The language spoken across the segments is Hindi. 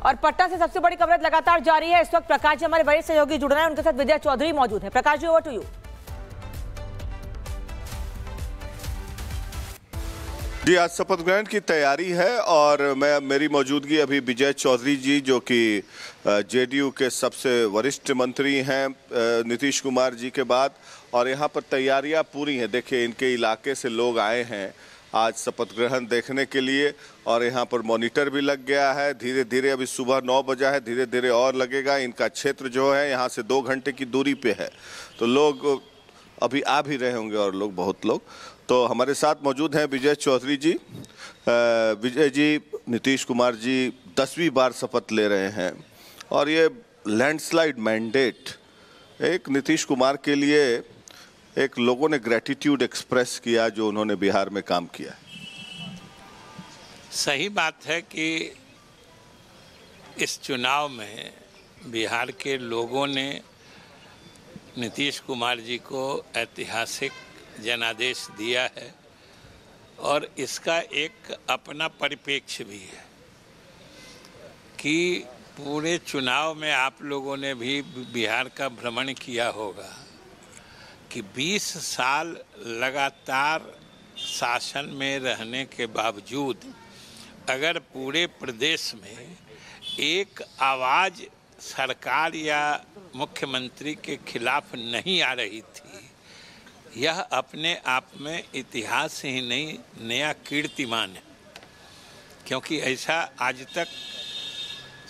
और पटना से सबसे बड़ी कवरेज लगातार जारी है। इस वक्त प्रकाश जी हमारे वरिष्ठ सहयोगी जुड़ रहे हैं, उनके साथ विजय चौधरी मौजूद है। Prakash ji, over to you. जी, आज शपथ ग्रहण की तैयारी है और मेरी मौजूदगी अभी विजय चौधरी जी, जो कि जेडीयू के सबसे वरिष्ठ मंत्री हैं नीतीश कुमार जी के बाद, और यहाँ पर तैयारियां पूरी हैं। देखिए, इनके इलाके से लोग आए हैं आज शपथ ग्रहण देखने के लिए और यहाँ पर मॉनिटर भी लग गया है। धीरे धीरे, अभी सुबह 9 बजा है, धीरे धीरे और लगेगा। इनका क्षेत्र जो है यहाँ से 2 घंटे की दूरी पे है, तो लोग अभी आ भी रहे होंगे और लोग बहुत लोग। तो हमारे साथ मौजूद हैं विजय चौधरी जी। विजय जी, नीतीश कुमार जी 10वीं बार शपथ ले रहे हैं और ये लैंडस्लाइड मैंडेट एक नीतीश कुमार के लिए, एक लोगों ने ग्रेटिट्यूड एक्सप्रेस किया जो उन्होंने बिहार में काम किया। सही बात है कि इस चुनाव में बिहार के लोगों ने नीतीश कुमार जी को ऐतिहासिक जनादेश दिया है और इसका एक अपना परिप्रेक्ष्य भी है कि पूरे चुनाव में आप लोगों ने भी बिहार का भ्रमण किया होगा कि 20 साल लगातार शासन में रहने के बावजूद अगर पूरे प्रदेश में एक आवाज़ सरकार या मुख्यमंत्री के खिलाफ नहीं आ रही थी, यह अपने आप में इतिहास ही नहीं, नया कीर्तिमान है। क्योंकि ऐसा आज तक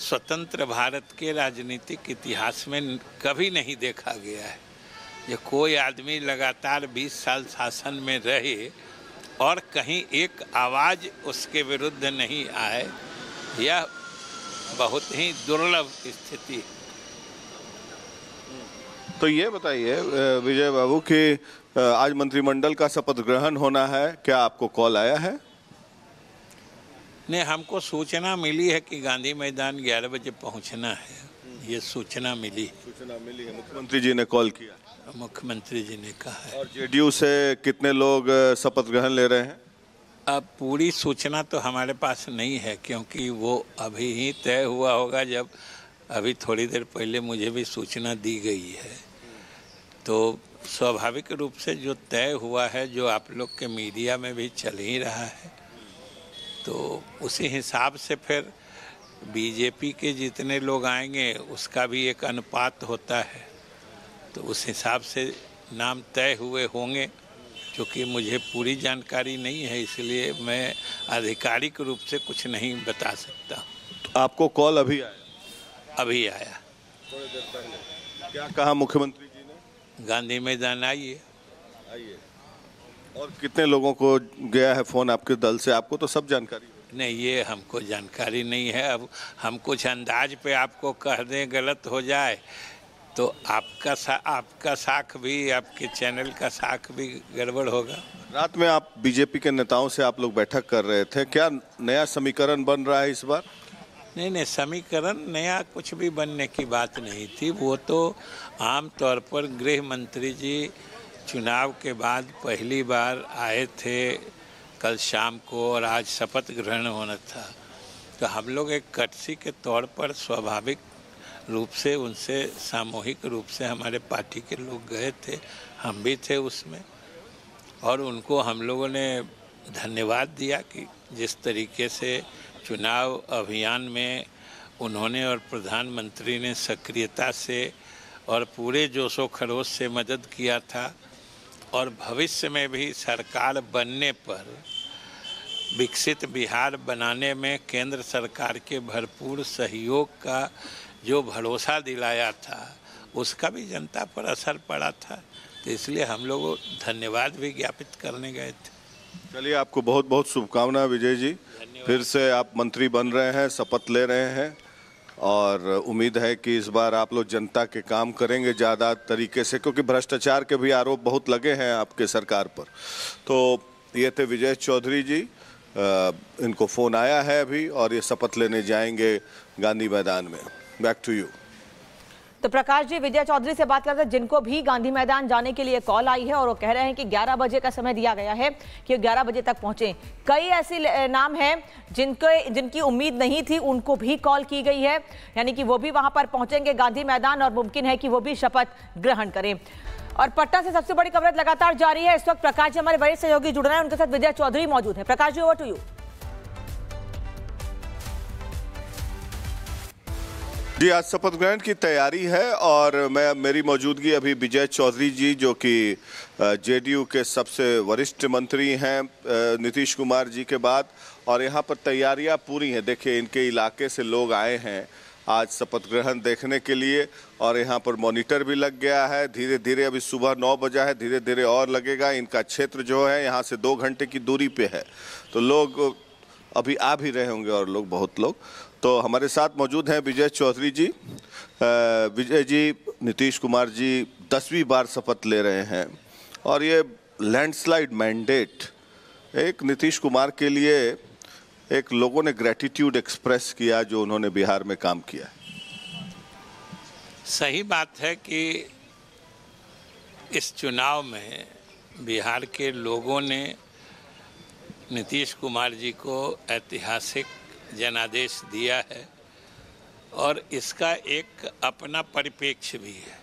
स्वतंत्र भारत के राजनीतिक इतिहास में कभी नहीं देखा गया है कि कोई आदमी लगातार 20 साल शासन में रहे और कहीं एक आवाज़ उसके विरुद्ध नहीं आए। यह बहुत ही दुर्लभ स्थिति है। तो ये बताइए विजय बाबू कि आज मंत्रिमंडल का शपथ ग्रहण होना है, क्या आपको कॉल आया है? नहीं, हमको सूचना मिली है कि गांधी मैदान 11 बजे पहुंचना है। ये सूचना मिली है। मुख्यमंत्री जी ने कॉल किया? मुख्यमंत्री जी ने कहा है। और जेडीयू से कितने लोग शपथ ग्रहण ले रहे हैं? अब पूरी सूचना तो हमारे पास नहीं है, क्योंकि वो अभी ही तय हुआ होगा जब अभी थोड़ी देर पहले मुझे भी सूचना दी गई है। तो स्वाभाविक रूप से जो तय हुआ है, जो आप लोग के मीडिया में भी चल ही रहा है, तो उसी हिसाब से फिर बीजेपी के जितने लोग आएंगे उसका भी एक अनुपात होता है, तो उस हिसाब से नाम तय हुए होंगे। क्योंकि मुझे पूरी जानकारी नहीं है, इसलिए मैं आधिकारिक रूप से कुछ नहीं बता सकता। तो आपको कॉल अभी आया? अभी आया, थोड़ी देर पहले। क्या कहा मुख्यमंत्री जी ने? गांधी मैदान आइए। और कितने लोगों को गया है फोन आपके दल से? आपको तो सब जानकारी है। नहीं, ये हमको जानकारी नहीं है। अब हम कुछ अंदाज पे आपको कह दें, गलत हो जाए तो आपका साख भी, आपके चैनल का साख भी गड़बड़ होगा। रात में आप बीजेपी के नेताओं से आप लोग बैठक कर रहे थे, क्या नया समीकरण बन रहा है इस बार? नहीं, समीकरण नया कुछ भी बनने की बात नहीं थी। वो तो आम तौर पर गृह मंत्री जी चुनाव के बाद पहली बार आए थे कल शाम को और आज शपथ ग्रहण होना था, तो हम लोग एक कटसी के तौर पर स्वाभाविक रूप से उनसे सामूहिक रूप से हमारे पार्टी के लोग गए थे, हम भी थे उसमें, और उनको हम लोगों ने धन्यवाद दिया कि जिस तरीके से चुनाव अभियान में उन्होंने और प्रधानमंत्री ने सक्रियता से और पूरे जोशो खरोश से मदद किया था, और भविष्य में भी सरकार बनने पर विकसित बिहार बनाने में केंद्र सरकार के भरपूर सहयोग का जो भरोसा दिलाया था, उसका भी जनता पर असर पड़ा था। तो इसलिए हम लोग धन्यवाद भी ज्ञापित करने गए थे। चलिए, आपको बहुत बहुत शुभकामनाएं विजय जी। फिर से आप मंत्री बन रहे हैं, शपथ ले रहे हैं, और उम्मीद है कि इस बार आप लोग जनता के काम करेंगे ज़्यादा तरीके से, क्योंकि भ्रष्टाचार के भी आरोप बहुत लगे हैं आपके सरकार पर। तो ये थे विजय चौधरी जी। इनको फ़ोन आया है अभी और ये शपथ लेने जाएंगे गांधी मैदान में। Back to you. तो प्रकाश जी, विजय चौधरी से बात करते हैं, जिनको भी गांधी मैदान जाने के लिए कॉल आई है और वो कह रहे हैं कि 11 बजे का समय दिया गया है कि 11 बजे तक पहुंचे। कई ऐसे नाम हैं जिनकी उम्मीद नहीं थी, उनको भी कॉल की गई है, यानी कि वो भी वहां पर पहुंचेंगे गांधी मैदान और मुमकिन है कि वो भी शपथ ग्रहण करें। और पटना से सबसे बड़ी खबर लगातार जारी है। इस वक्त प्रकाश जी हमारे बड़े सहयोगी जुड़ रहे हैं, उनके साथ विजय चौधरी मौजूद है। Prakash ji, over to you. जी, आज शपथ ग्रहण की तैयारी है और मेरी मौजूदगी अभी विजय चौधरी जी जो कि जेडीयू के सबसे वरिष्ठ मंत्री हैं नीतीश कुमार जी के बाद, और यहाँ पर तैयारियां पूरी हैं। देखिए, इनके इलाके से लोग आए हैं आज शपथ ग्रहण देखने के लिए और यहाँ पर मॉनिटर भी लग गया है। धीरे धीरे, अभी सुबह 9 बजा है, धीरे धीरे और लगेगा। इनका क्षेत्र जो है यहाँ से 2 घंटे की दूरी पे है, तो लोग अभी आ भी रहे होंगे और लोग बहुत लोग। तो हमारे साथ मौजूद हैं विजय चौधरी जी। विजय जी, नीतीश कुमार जी 10वीं बार शपथ ले रहे हैं और ये लैंडस्लाइड मैंडेट एक नीतीश कुमार के लिए एक लोगों ने ग्रेटिट्यूड एक्सप्रेस किया जो उन्होंने बिहार में काम किया। सही बात है कि इस चुनाव में बिहार के लोगों ने नीतीश कुमार जी को ऐतिहासिक जनादेश दिया है और इसका एक अपना परिप्रेक्ष्य भी है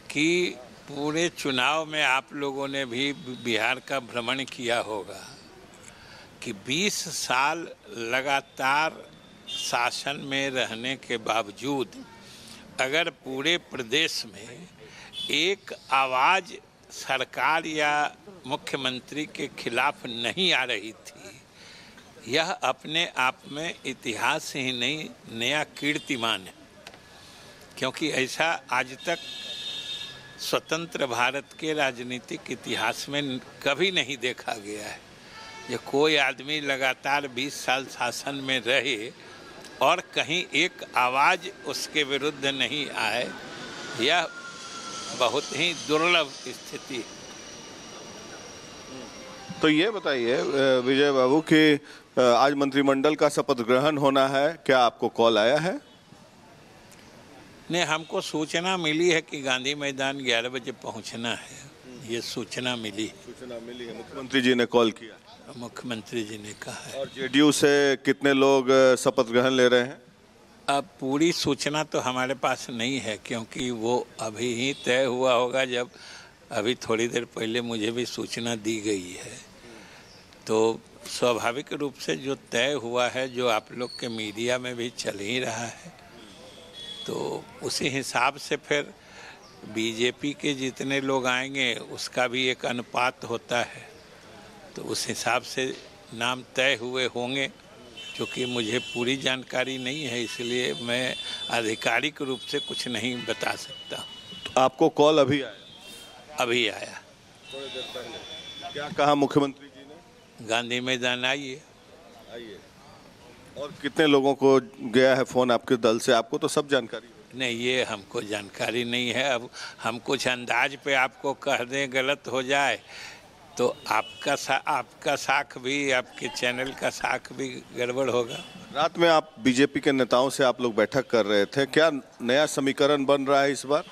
कि पूरे चुनाव में आप लोगों ने भी बिहार का भ्रमण किया होगा कि 20 साल लगातार शासन में रहने के बावजूद अगर पूरे प्रदेश में एक आवाज़ सरकार या मुख्यमंत्री के खिलाफ नहीं आ रही थी, यह अपने आप में इतिहास ही नहीं नया कीर्तिमान है। क्योंकि ऐसा आज तक स्वतंत्र भारत के राजनीतिक इतिहास में कभी नहीं देखा गया है कि कोई आदमी लगातार 20 साल शासन में रहे और कहीं एक आवाज़ उसके विरुद्ध नहीं आए। यह बहुत ही दुर्लभ स्थिति है। तो ये बताइए विजय बाबू कि आज मंत्रिमंडल का शपथ ग्रहण होना है, क्या आपको कॉल आया है? नहीं, हमको सूचना मिली है कि गांधी मैदान 11 बजे पहुंचना है। ये सूचना मिली है। मुख्यमंत्री जी ने कॉल किया? मुख्यमंत्री जी ने कहा है। और जेडीयू से कितने लोग शपथ ग्रहण ले रहे हैं? अब पूरी सूचना तो हमारे पास नहीं है क्योंकि वो अभी ही तय हुआ होगा, जब अभी थोड़ी देर पहले मुझे भी सूचना दी गई है। तो स्वाभाविक रूप से जो तय हुआ है, जो आप लोग के मीडिया में भी चल ही रहा है, तो उसी हिसाब से फिर बीजेपी के जितने लोग आएंगे उसका भी एक अनुपात होता है, तो उस हिसाब से नाम तय हुए होंगे। क्योंकि मुझे पूरी जानकारी नहीं है, इसलिए मैं आधिकारिक रूप से कुछ नहीं बता सकता। तो आपको कॉल अभी आया? अभी आया। थोड़ी देर पहले। क्या कहा मुख्यमंत्री जी ने? गांधी मैदान आइए। और कितने लोगों को गया है फोन आपके दल से? आपको तो सब जानकारी है। नहीं, ये हमको जानकारी नहीं है। अब हम कुछ अंदाज पे आपको कह दें, गलत हो जाए तो आपका साख भी, आपके चैनल का साख भी गड़बड़ होगा। रात में आप बीजेपी के नेताओं से आप लोग बैठक कर रहे थे, क्या नया समीकरण बन रहा है इस बार?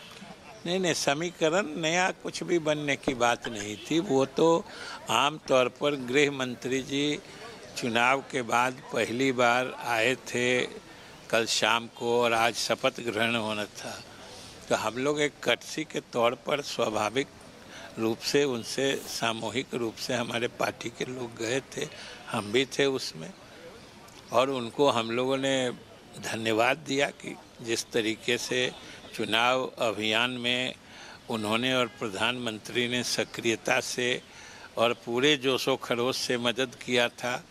नहीं, समीकरण नया कुछ भी बनने की बात नहीं थी। वो तो आम तौर पर गृह मंत्री जी चुनाव के बाद पहली बार आए थे कल शाम को और आज शपथ ग्रहण होना था, तो हम लोग एक कर्टसी के तौर पर स्वाभाविक रूप से उनसे सामूहिक रूप से हमारे पार्टी के लोग गए थे, हम भी थे उसमें, और उनको हम लोगों ने धन्यवाद दिया कि जिस तरीके से चुनाव अभियान में उन्होंने और प्रधानमंत्री ने सक्रियता से और पूरे जोशो खरोश से मदद किया था,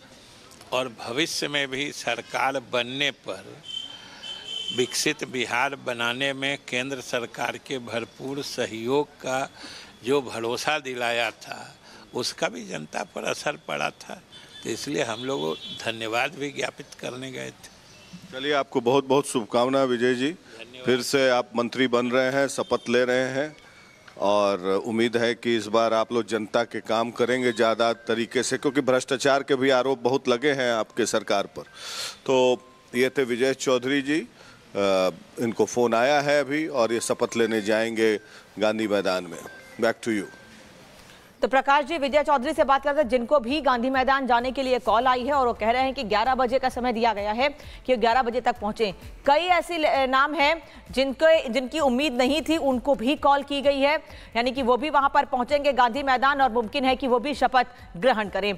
और भविष्य में भी सरकार बनने पर विकसित बिहार बनाने में केंद्र सरकार के भरपूर सहयोग का जो भरोसा दिलाया था, उसका भी जनता पर असर पड़ा था। तो इसलिए हम लोग धन्यवाद भी ज्ञापित करने गए थे। चलिए, आपको बहुत बहुत शुभकामनाएं विजय जी। फिर से आप मंत्री बन रहे हैं, शपथ ले रहे हैं, और उम्मीद है कि इस बार आप लोग जनता के काम करेंगे ज़्यादा तरीके से, क्योंकि भ्रष्टाचार के भी आरोप बहुत लगे हैं आपके सरकार पर। तो ये थे विजय चौधरी जी इनको फोन आया है अभी और ये शपथ लेने जाएंगे गांधी मैदान में। Back to you. तो प्रकाश जी, विजय चौधरी से बात करते हैं जिनको भी गांधी मैदान जाने के लिए कॉल आई है और वो कह रहे हैं कि 11 बजे का समय दिया गया है कि 11 बजे तक पहुंचे। कई ऐसे नाम हैं जिनकी उम्मीद नहीं थी, उनको भी कॉल की गई है, यानी कि वो भी वहां पर पहुंचेंगे गांधी मैदान और मुमकिन है कि वो भी शपथ ग्रहण करें।